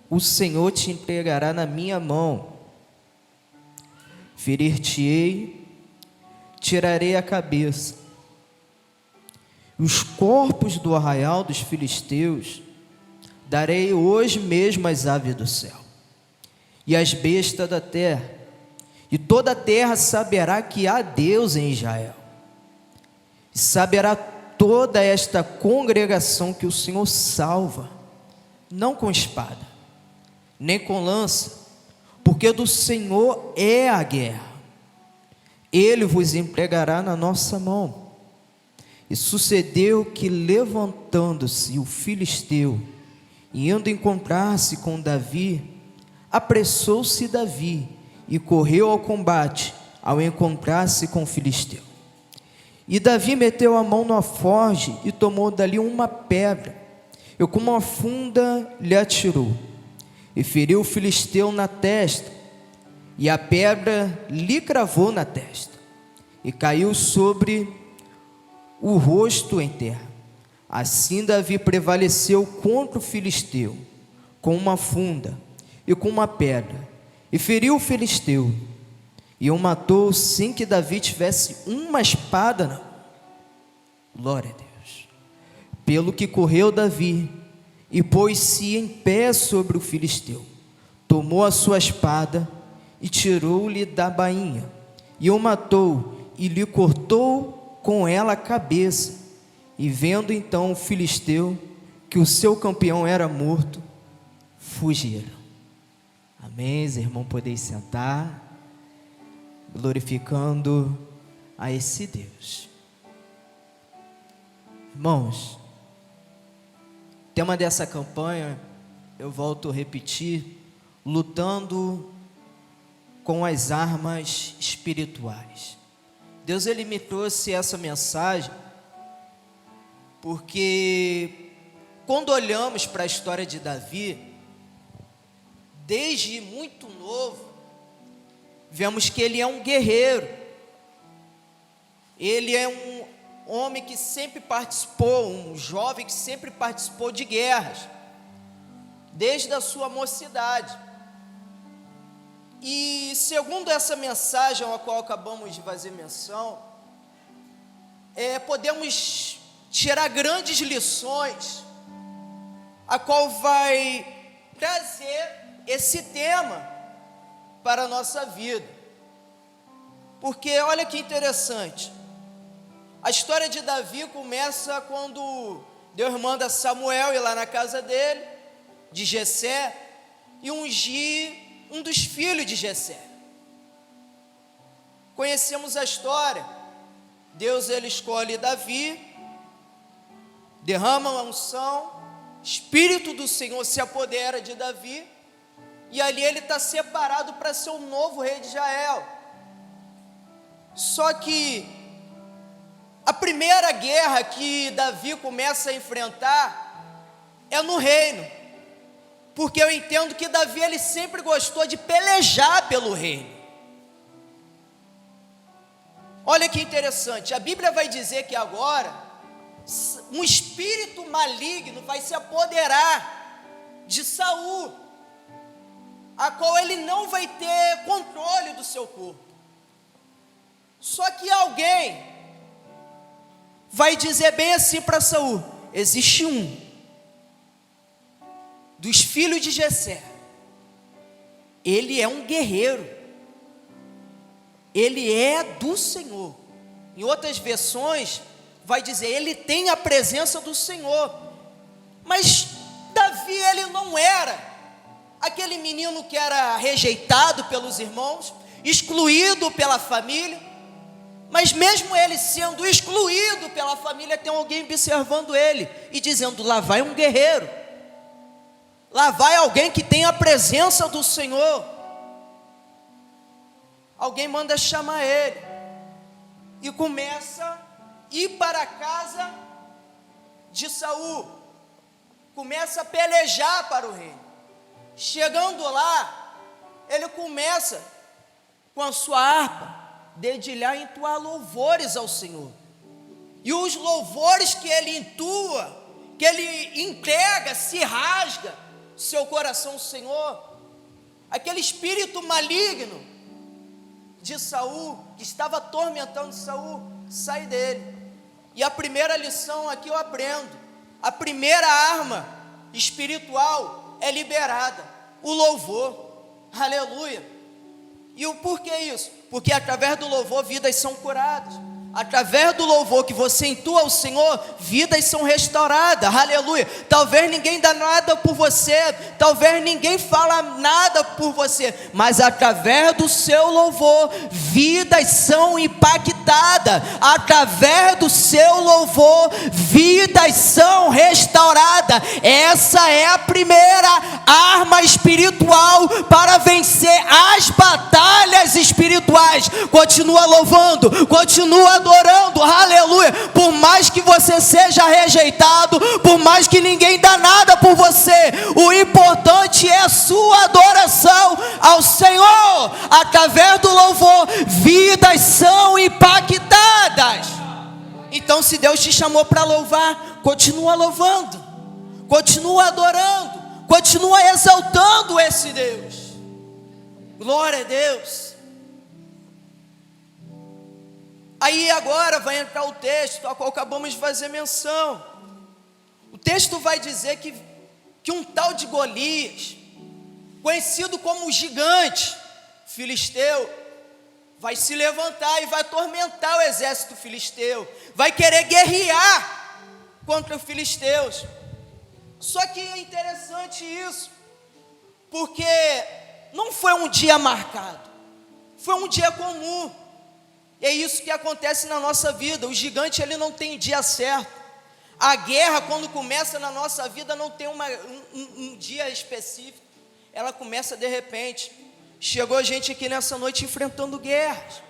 o Senhor te entregará na minha mão. Ferir-te-ei, tirarei a cabeça. Os corpos do arraial dos filisteus darei hoje mesmo às aves do céu e às bestas da terra, e toda a terra saberá que há Deus em Israel, e saberá toda esta congregação que o Senhor salva, não com espada, nem com lança, porque do Senhor é a guerra. Ele vos entregará na nossa mão. E sucedeu que, levantando-se o filisteu, e indo encontrar-se com Davi, apressou-se Davi e correu ao combate ao encontrar-se com o filisteu. E Davi meteu a mão no alforje e tomou dali uma pedra, e com uma funda lhe atirou, e feriu o filisteu na testa, e a pedra lhe cravou na testa, e caiu sobre o rosto em terra. Assim Davi prevaleceu contra o filisteu, com uma funda e com uma pedra, e feriu o filisteu, e o matou sem que Davi tivesse uma espada na mão. Glória a Deus. Pelo que correu Davi, e pôs-se em pé sobre o filisteu, tomou a sua espada, e tirou-lhe da bainha, e o matou, e lhe cortou com ela a cabeça. E vendo então o filisteu que o seu campeão era morto, fugiram. Amém, irmão, podeis sentar, glorificando a esse Deus. Irmãos, o tema dessa campanha, eu volto a repetir, lutando com as armas espirituais. Deus, Ele me trouxe essa mensagem porque quando olhamos para a história de Davi, desde muito novo, vemos que ele é um guerreiro, ele é um homem que sempre participou, um jovem que sempre participou de guerras, desde a sua mocidade. E segundo essa mensagem a qual acabamos de fazer menção, podemos tirar grandes lições, a qual vai trazer esse tema para a nossa vida. Porque olha que interessante, a história de Davi começa quando Deus manda Samuel ir lá na casa dele, de Jessé, e ungir um dos filhos de Jessé. Conhecemos a história. Deus, ele escolhe Davi, derrama a unção, Espírito do Senhor se apodera de Davi, e ali ele está separado para ser o novo rei de Israel. Só que a primeira guerra que Davi começa a enfrentar é no reino, porque eu entendo que Davi, ele sempre gostou de pelejar pelo reino. Olha que interessante, a Bíblia vai dizer que agora um espírito maligno vai se apoderar de Saul, a qual ele não vai ter controle do seu corpo. Só que alguém vai dizer bem assim para Saul: existe um dos filhos de Jessé, ele é um guerreiro, ele é do Senhor. Em outras versões vai dizer, ele tem a presença do Senhor. Mas Davi, ele não era aquele menino que era rejeitado pelos irmãos, excluído pela família. Mas mesmo ele sendo excluído pela família, tem alguém observando ele e dizendo: lá vai um guerreiro, lá vai alguém que tem a presença do Senhor. Alguém manda chamar ele, e começa a ir para a casa de Saul, começa a pelejar para o reino. Chegando lá, ele começa com a sua harpa dedilhar e entoar louvores ao Senhor. E os louvores que ele entoa, que ele entrega, se rasga, seu coração o Senhor, aquele espírito maligno de Saul, que estava atormentando Saul, sai dele. E a primeira lição aqui eu aprendo: a primeira arma espiritual é liberada, o louvor. Aleluia. E o porquê isso? Porque através do louvor vidas são curadas. Através do louvor que você entoa ao Senhor, vidas são restauradas. Aleluia. Talvez ninguém dá nada por você, talvez ninguém fala nada por você, mas através do seu louvor, vidas são impactadas. Através do seu louvor, vidas são restauradas. Essa é a primeira arma espiritual para vencer as batalhas espirituais. Continua louvando, continua adorando, aleluia. Por mais que você seja rejeitado, por mais que ninguém dá nada por você, o importante é a sua adoração ao Senhor. Através do louvor, vidas são impactadas. Então, se Deus te chamou para louvar, continua louvando, continua adorando, continua exaltando esse Deus. Glória a Deus. Aí agora vai entrar o texto ao qual acabamos de fazer menção. O texto vai dizer que um tal de Golias, conhecido como o gigante filisteu, vai se levantar e vai atormentar o exército filisteu, vai querer guerrear contra os filisteus. Só que é interessante isso, porque não foi um dia marcado, foi um dia comum. É isso que acontece na nossa vida. O gigante, ele não tem dia certo. A guerra, quando começa na nossa vida, não tem um dia específico. Ela começa de repente. Chegou gente aqui nessa noite enfrentando guerras.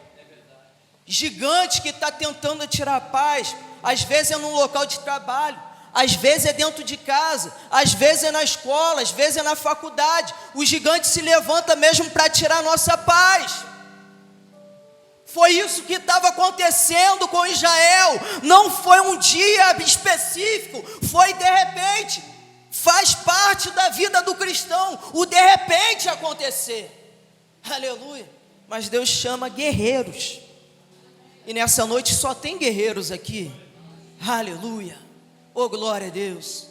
Gigante que está tentando tirar a paz. Às vezes é num local de trabalho, às vezes é dentro de casa, às vezes é na escola, às vezes é na faculdade. O gigante se levanta mesmo para tirar a nossa paz. Foi isso que estava acontecendo com Israel. Não foi um dia específico, foi de repente. Faz parte da vida do cristão o de repente acontecer. Aleluia. Mas Deus chama guerreiros. E nessa noite só tem guerreiros aqui. Aleluia. Oh, glória a Deus.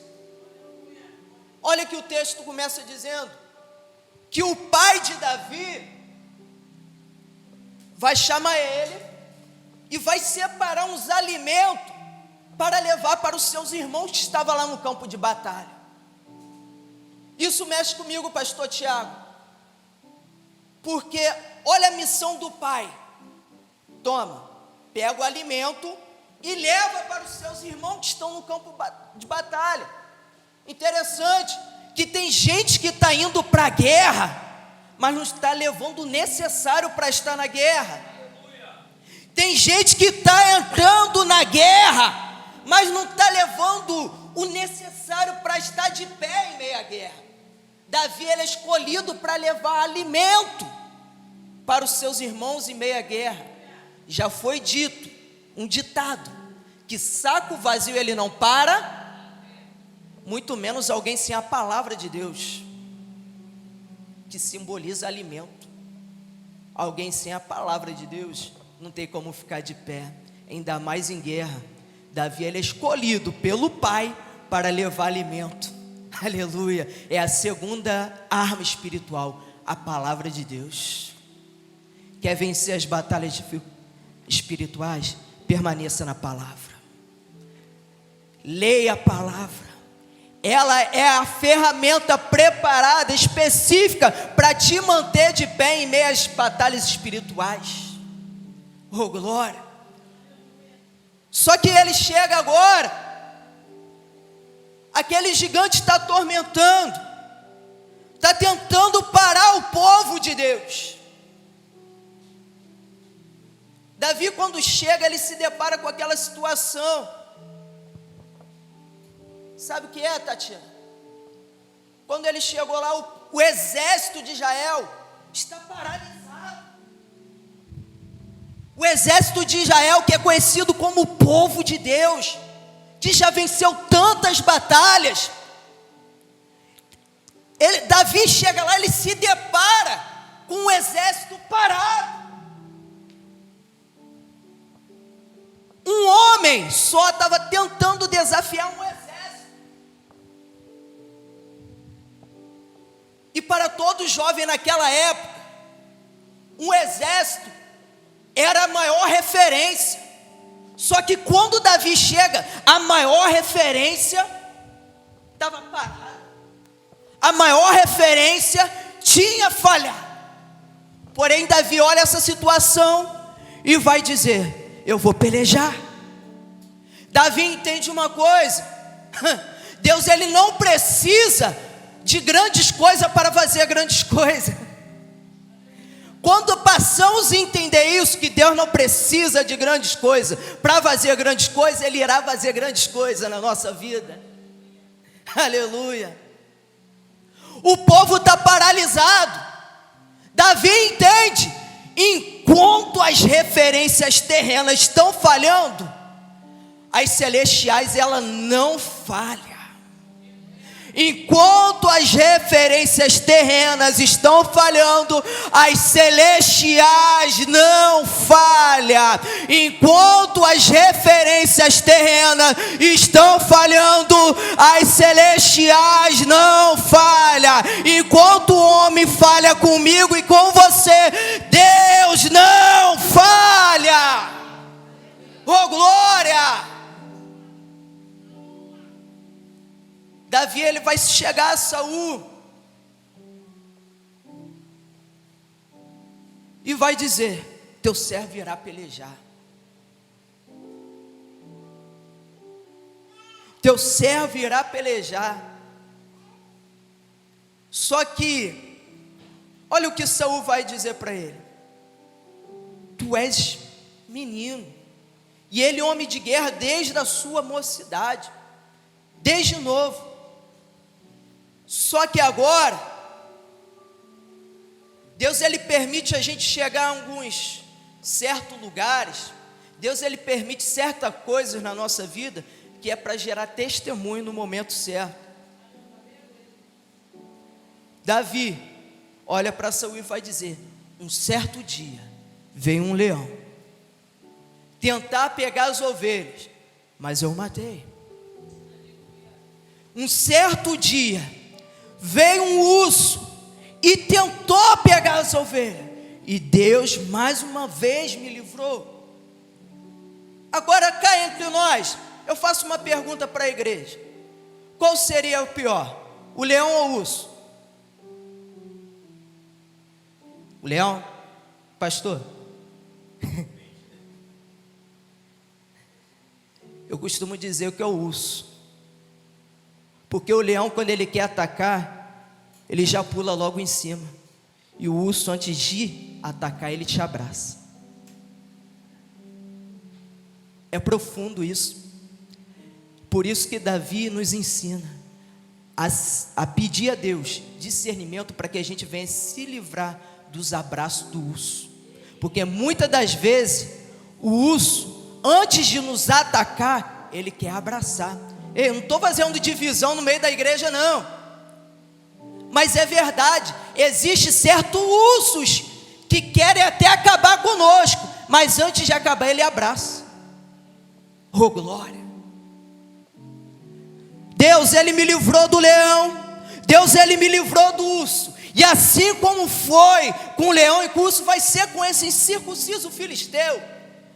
Olha que o texto começa dizendo que o pai de Davi vai chamar ele e vai separar uns alimentos para levar para os seus irmãos que estavam lá no campo de batalha. Isso mexe comigo, pastor Tiago, porque olha a missão do pai. Toma, pega o alimento e leva para os seus irmãos que estão no campo de batalha. Interessante que tem gente que está indo para a guerra, mas não está levando o necessário para estar na guerra. Tem gente que está entrando na guerra, mas não está levando o necessário para estar de pé em meio à guerra. Davi, ele é escolhido para levar alimento para os seus irmãos em meio à guerra. Já foi dito, um ditado, que saco vazio ele não para, muito menos alguém sem a palavra de Deus, que simboliza alimento. Alguém sem a palavra de Deus não tem como ficar de pé, ainda mais em guerra. Davi, ele é escolhido pelo pai para levar alimento. Aleluia. É a segunda arma espiritual, a palavra de Deus. Quer vencer as batalhas espirituais? Permaneça na palavra. Leia a palavra. Ela é a ferramenta preparada, específica, para te manter de pé em meio às batalhas espirituais. Oh, glória. Só que ele chega agora, aquele gigante está atormentando, está tentando parar o povo de Deus. Davi, quando chega, ele se depara com aquela situação. Sabe o que é, Tatiana? Quando ele chegou lá, o exército de Israel está paralisado. O exército de Israel, que é conhecido como o povo de Deus, que já venceu tantas batalhas, Davi chega lá, ele se depara com um exército parado. Um homem só estava tentando desafiar um exército. E para todo jovem naquela época, um exército era a maior referência. Só que quando Davi chega, a maior referência estava parada. A maior referência tinha falhado. Porém, Davi olha essa situação e vai dizer: eu vou pelejar. Davi entende uma coisa: Deus, ele não precisa de grandes coisas para fazer grandes coisas. Quando passamos a entender isso, que Deus não precisa de grandes coisas para fazer grandes coisas, Ele irá fazer grandes coisas na nossa vida. Aleluia. O povo está paralisado. Davi entende: enquanto as referências terrenas estão falhando, as celestiais ela não falha. Enquanto as referências terrenas estão falhando, as celestiais não falham. Enquanto as referências terrenas estão falhando, as celestiais não falham. Enquanto o homem falha comigo e com você, Deus não falha. Oh, glória! Davi, ele vai chegar a Saul e vai dizer: teu servo irá pelejar. Teu servo irá pelejar. Só que, olha o que Saul vai dizer para ele: tu és menino, e ele homem de guerra desde a sua mocidade, desde novo. Só que agora, Deus ele permite a gente chegar a alguns certos lugares. Deus ele permite certas coisas na nossa vida, que é para gerar testemunho no momento certo. Davi olha para Saul e vai dizer: um certo dia veio um leão tentar pegar as ovelhas, mas eu matei. Um certo dia veio um urso e tentou pegar as ovelhas, e Deus mais uma vez me livrou. Agora cá entre nós, eu faço uma pergunta para a igreja: qual seria o pior, o leão ou o urso? O leão, pastor? Eu costumo dizer que é o urso. Porque o leão, quando ele quer atacar, ele já pula logo em cima. E o urso, antes de atacar, ele te abraça. É profundo isso. Por isso que Davi nos ensina a pedir a Deus discernimento para que a gente venha se livrar dos abraços do urso. Porque muitas das vezes, o urso, antes de nos atacar, ele quer abraçar. Eu não estou fazendo divisão no meio da igreja, não. Mas é verdade, existe certos ursos que querem até acabar conosco, mas antes de acabar ele abraça. Oh, glória! Deus ele me livrou do leão, Deus ele me livrou do urso. E assim como foi com o leão e com o urso, vai ser com esse incircunciso filisteu.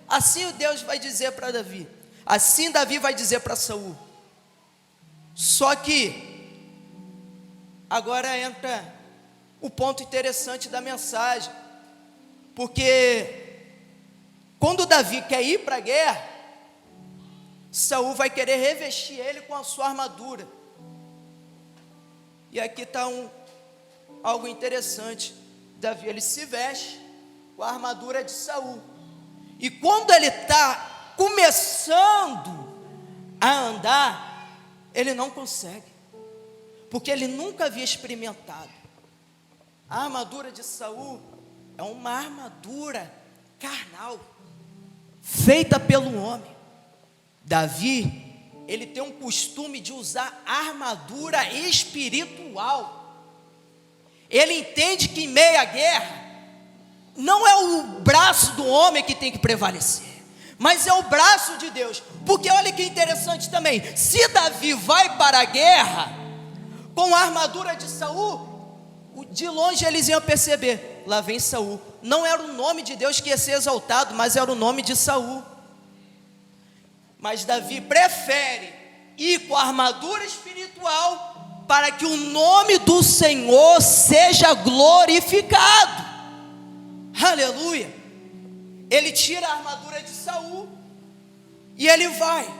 Assim Deus vai dizer para Davi, assim Davi vai dizer para Saul. Só que agora entra o ponto interessante da mensagem, porque quando Davi quer ir para a guerra, Saul vai querer revestir ele com a sua armadura. E aqui está algo interessante. Davi ele se veste com a armadura de Saul, e quando ele está começando a andar, ele não consegue, porque ele nunca havia experimentado. A armadura de Saul é uma armadura carnal, feita pelo homem. Davi, ele tem um costume de usar armadura espiritual. ele entende que em meio à guerra, não é o braço do homem que tem que prevalecer, mas é o braço de Deus. Porque olha que interessante também, se Davi vai para a guerra com a armadura de Saul, de longe eles iam perceber, lá vem Saul. Não era o nome de Deus que ia ser exaltado, mas era o nome de Saul. Mas Davi prefere ir com a armadura espiritual para que o nome do Senhor seja glorificado. Aleluia. Ele tira a armadura de Saul e ele vai,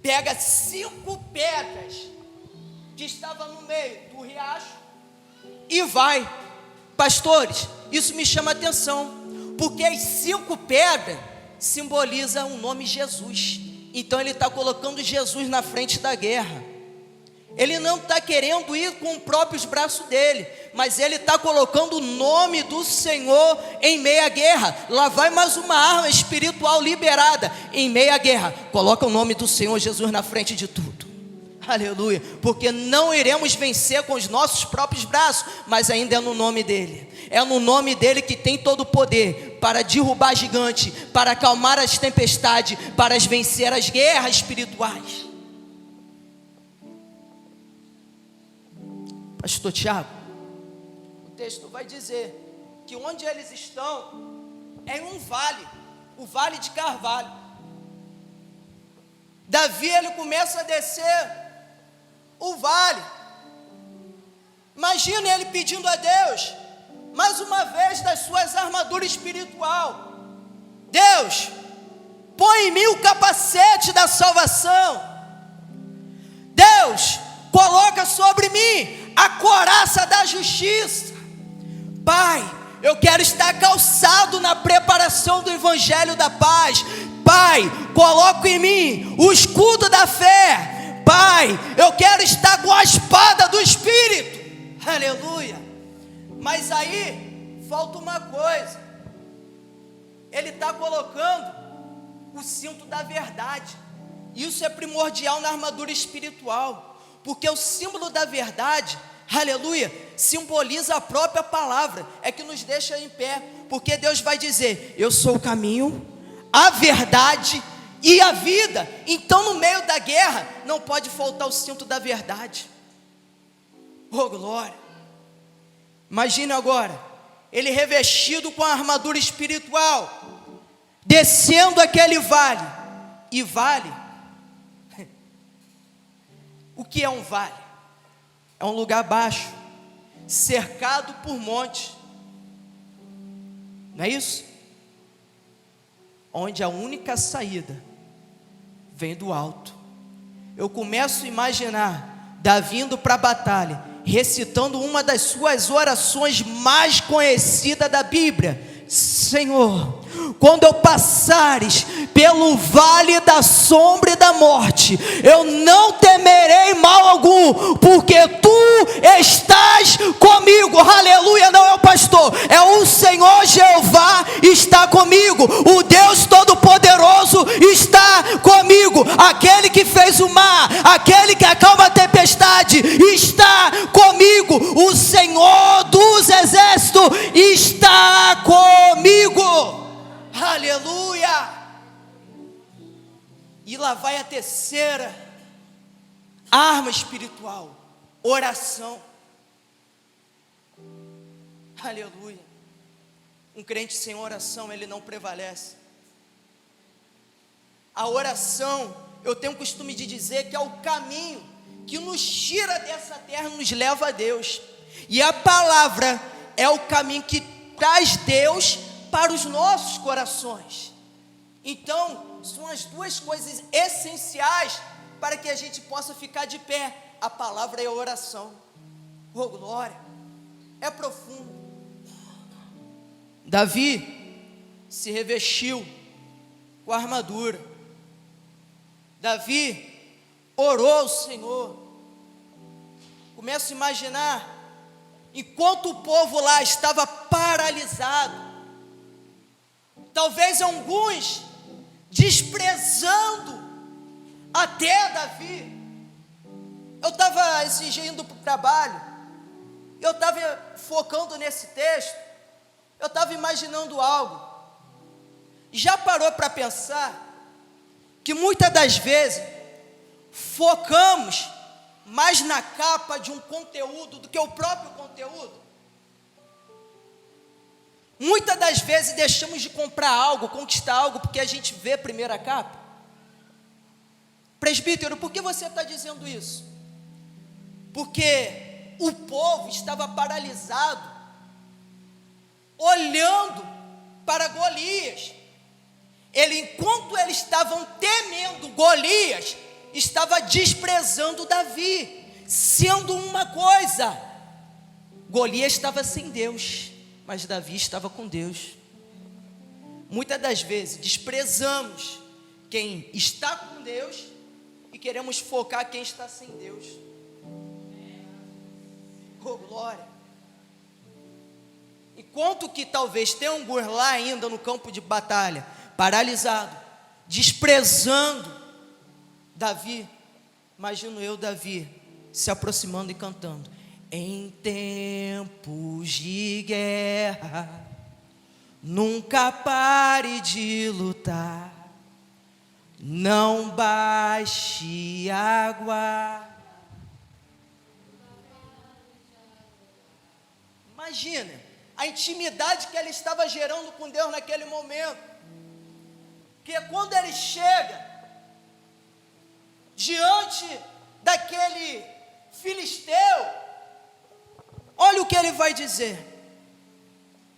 pega 5 pedras que estavam no meio do riacho e vai. Pastores, isso me chama a atenção, porque as 5 pedras simbolizam o nome Jesus. Então ele está colocando Jesus na frente da guerra. Ele não está querendo ir com os próprios braços dele, mas ele está colocando o nome do Senhor em meio à guerra. Lá vai mais uma arma espiritual liberada em meio à guerra. Coloca o nome do Senhor Jesus na frente de tudo. Aleluia, porque não iremos vencer com os nossos próprios braços, mas ainda é no nome dele. É no nome dele que tem todo o poder para derrubar gigante, para acalmar as tempestades, para vencer as guerras espirituais. Pastor Tiago, o texto vai dizer que onde eles estão é em um vale, o vale de Carvalho. Davi, ele começa a descer o vale. Imagina ele pedindo a Deus, mais uma vez, das suas armaduras espiritual. Deus, põe em mim o capacete da salvação. Deus, coloca sobre mim a couraça da justiça. Pai, eu quero estar calçado na preparação do evangelho da paz. Pai, coloca em mim o escudo da fé. Pai, eu quero estar com a espada do Espírito. Aleluia. Mas aí falta uma coisa. Ele está colocando o cinto da verdade. Isso é primordial na armadura espiritual, porque o símbolo da verdade, aleluia, simboliza a própria palavra, é que nos deixa em pé, porque Deus vai dizer: eu sou o caminho, a verdade e a vida. Então no meio da guerra não pode faltar o cinto da verdade. Oh glória. Imagine agora, ele revestido com a armadura espiritual, descendo aquele vale. E vale, o que é um vale? É um lugar baixo, cercado por montes, não é isso? Onde a única saída vem do alto. Eu começo a imaginar Davi indo para a batalha, recitando uma das suas orações mais conhecidas da Bíblia: Senhor, quando eu passares pelo vale da sombra e da morte, eu não temerei mal algum, porque tu estás comigo. Aleluia. Não é o pastor, é o Senhor Jeová está comigo. O Deus Todo-Poderoso está comigo. Aquele que fez o mar, aquele que acalma a tempestade, está comigo. O Senhor dos exércitos está comigo. Aleluia. E lá vai a terceira arma espiritual: oração. Aleluia. Um crente sem oração, ele não prevalece. A oração, eu tenho o costume de dizer que é o caminho que nos tira dessa terra e nos leva a Deus. E a palavra é o caminho que traz Deus para os nossos corações. Então, são as duas coisas essenciais para que a gente possa ficar de pé: a palavra e a oração. Oh glória, é profundo. Davi se revestiu com a armadura. Davi orou ao Senhor. Começo a imaginar, enquanto o povo lá estava paralisado, talvez alguns desprezando até Davi. Eu estava esse dia indo para o trabalho, Eu estava focando nesse texto, eu estava imaginando algo. Já parou para pensar que muitas das vezes focamos mais na capa de um conteúdo do que o próprio conteúdo? Muitas das vezes deixamos de comprar algo, conquistar algo, porque a gente vê primeiro a capa. Presbítero, por que você está dizendo isso? Porque o povo estava paralisado, olhando para Golias. Enquanto eles estavam temendo Golias, estava desprezando Davi, sendo uma coisa, Golias estava sem Deus, mas Davi estava com Deus. Muitas das vezes desprezamos quem está com Deus e queremos focar quem está sem Deus. Oh, glória! Enquanto que talvez tenha um lá ainda no campo de batalha, paralisado, desprezando Davi, imagino eu, Davi, se aproximando e cantando: em tempos de guerra, nunca pare de lutar, não baixe água. Imagina a intimidade que ele estava gerando com Deus naquele momento, que quando ele chega diante daquele filisteu, olha o que ele vai dizer: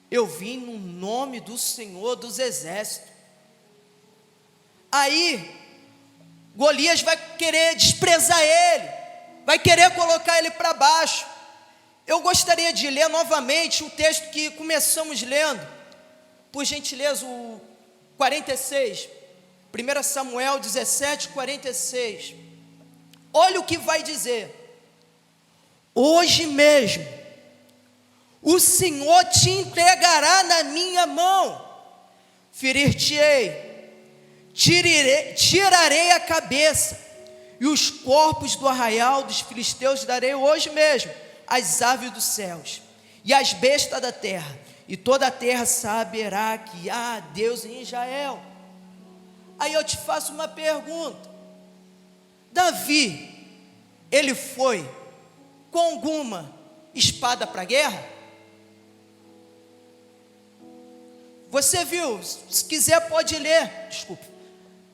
eu vim no nome do Senhor dos Exércitos. Aí Golias vai querer desprezar ele, vai querer colocar ele para baixo. Eu gostaria de ler novamente o texto que começamos lendo, por gentileza, o 46, 1 Samuel 17, 46. Olha o que vai dizer: hoje mesmo o Senhor te entregará na minha mão, ferir-te-ei, tirarei a cabeça, e os corpos do arraial dos filisteus darei hoje mesmo às aves dos céus e às bestas da terra, e toda a terra saberá que há Deus em Israel. Aí eu te faço uma pergunta: Davi, ele foi com alguma espada para a guerra? Você viu? Se quiser pode ler, desculpa,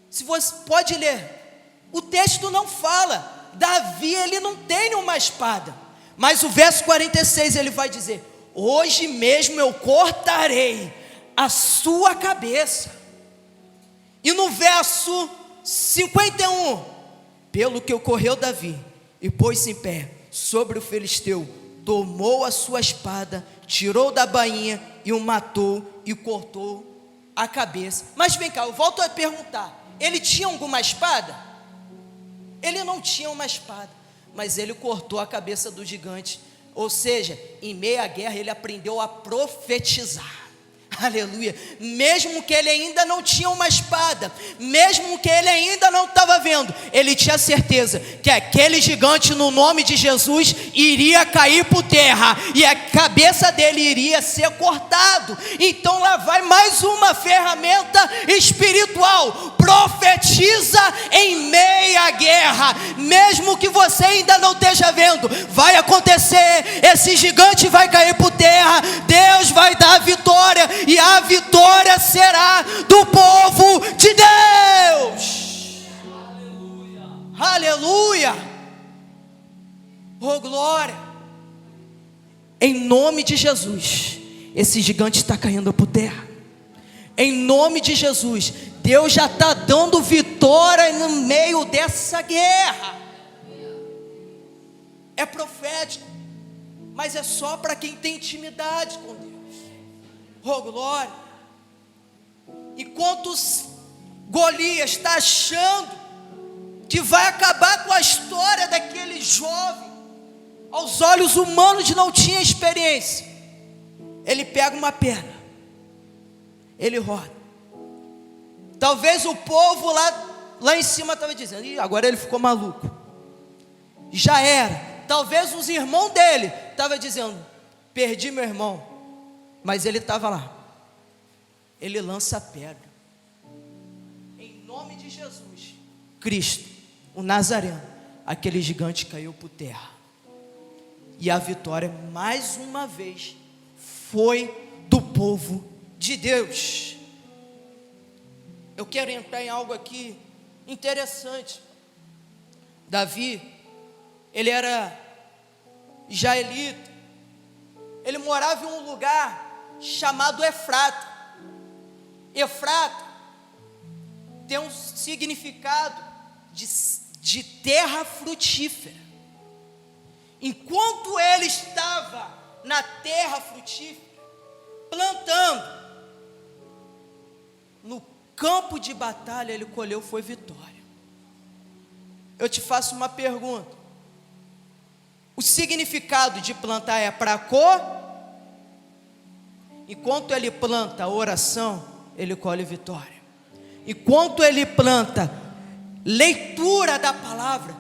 se você pode ler, o texto não fala, Davi ele não tem uma espada, mas o verso 46 ele vai dizer: hoje mesmo eu cortarei a sua cabeça. E no verso 51, pelo que ocorreu Davi, e pôs-se em pé sobre o filisteu, tomou a sua espada, tirou da bainha e o matou e cortou a cabeça. Mas vem cá, eu volto a perguntar: ele tinha alguma espada? Ele não tinha uma espada, mas ele cortou a cabeça do gigante. Ou seja, em meio à guerra ele aprendeu a profetizar. Aleluia. Mesmo que ele ainda não tinha uma espada, mesmo que ele ainda não estava vendo, ele tinha certeza que aquele gigante, no nome de Jesus, iria cair por terra e a cabeça dele iria ser cortado. Então lá vai mais uma ferramenta espiritual: profetiza em meio à guerra. Mesmo que você ainda não esteja vendo, vai acontecer, esse gigante vai cair por terra, Deus vai dar a vitória, e a vitória será do povo de Deus. Aleluia. Aleluia. Oh, glória. Em nome de Jesus, esse gigante está caindo por terra. Em nome de Jesus, Deus já está dando vitória no meio dessa guerra. É profético, mas é só para quem tem intimidade com Deus. Oh, glória. Enquanto Golias está achando que vai acabar com a história daquele jovem, aos olhos humanos não tinha experiência, ele pega uma pedra, ele roda. Talvez o povo lá em cima estava dizendo: agora ele ficou maluco, já era, Talvez os irmãos dele estavam dizendo: perdi meu irmão. Mas ele estava lá. Ele lança a pedra. Em nome de Jesus Cristo, o Nazareno, aquele gigante caiu por terra. E a vitória, mais uma vez, foi do povo de Deus. Eu quero entrar em algo aqui interessante. Davi, ele era israelita. Ele morava em um lugar chamado Efrata. Efrata tem um significado de terra frutífera. Enquanto ele estava na terra frutífera, plantando, no campo de batalha ele colheu foi vitória. Eu te faço uma pergunta: o significado de plantar é para cor? Enquanto ele planta a oração, ele colhe vitória. Enquanto ele planta leitura da palavra,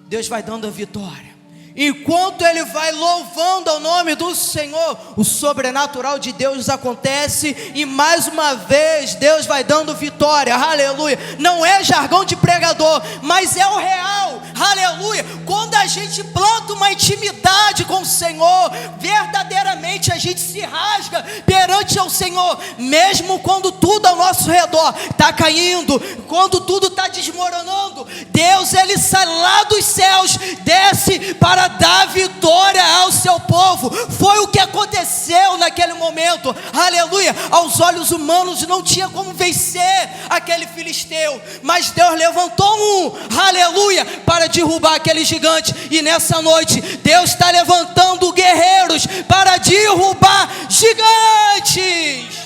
Deus vai dando a vitória. Enquanto ele vai louvando ao nome do Senhor, o sobrenatural de Deus acontece, e mais uma vez Deus vai dando vitória, aleluia. Não é jargão de pregador, mas é o real, aleluia. Quando a gente planta uma intimidade com o Senhor, verdadeiramente a gente se rasga perante ao Senhor, mesmo quando tudo ao nosso redor está caindo, quando tudo está desmoronando. Deus, ele sai lá dos céus, desce para dar vitória ao seu povo. Foi o que aconteceu naquele momento, aleluia. Aos olhos humanos não tinha como vencer aquele filisteu, mas Deus levantou um, aleluia, para derrubar aquele gigante. E nessa noite Deus está levantando guerreiros para derrubar gigantes,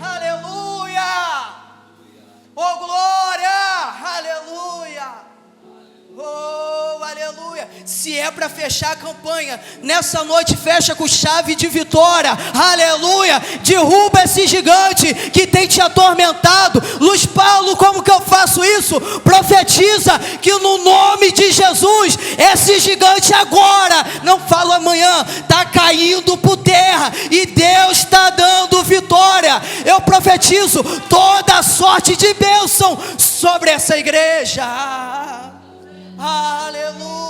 aleluia. Oh glória, aleluia. Oh, aleluia. Se é para fechar a campanha, nessa noite fecha com chave de vitória, aleluia. Derruba esse gigante que tem te atormentado. Luiz Paulo, como que eu faço isso? Profetiza que no nome de Jesus, esse gigante agora, não falo amanhã, está caindo por terra, e Deus está dando vitória. Eu profetizo toda sorte de bênção sobre essa igreja. Aleluia.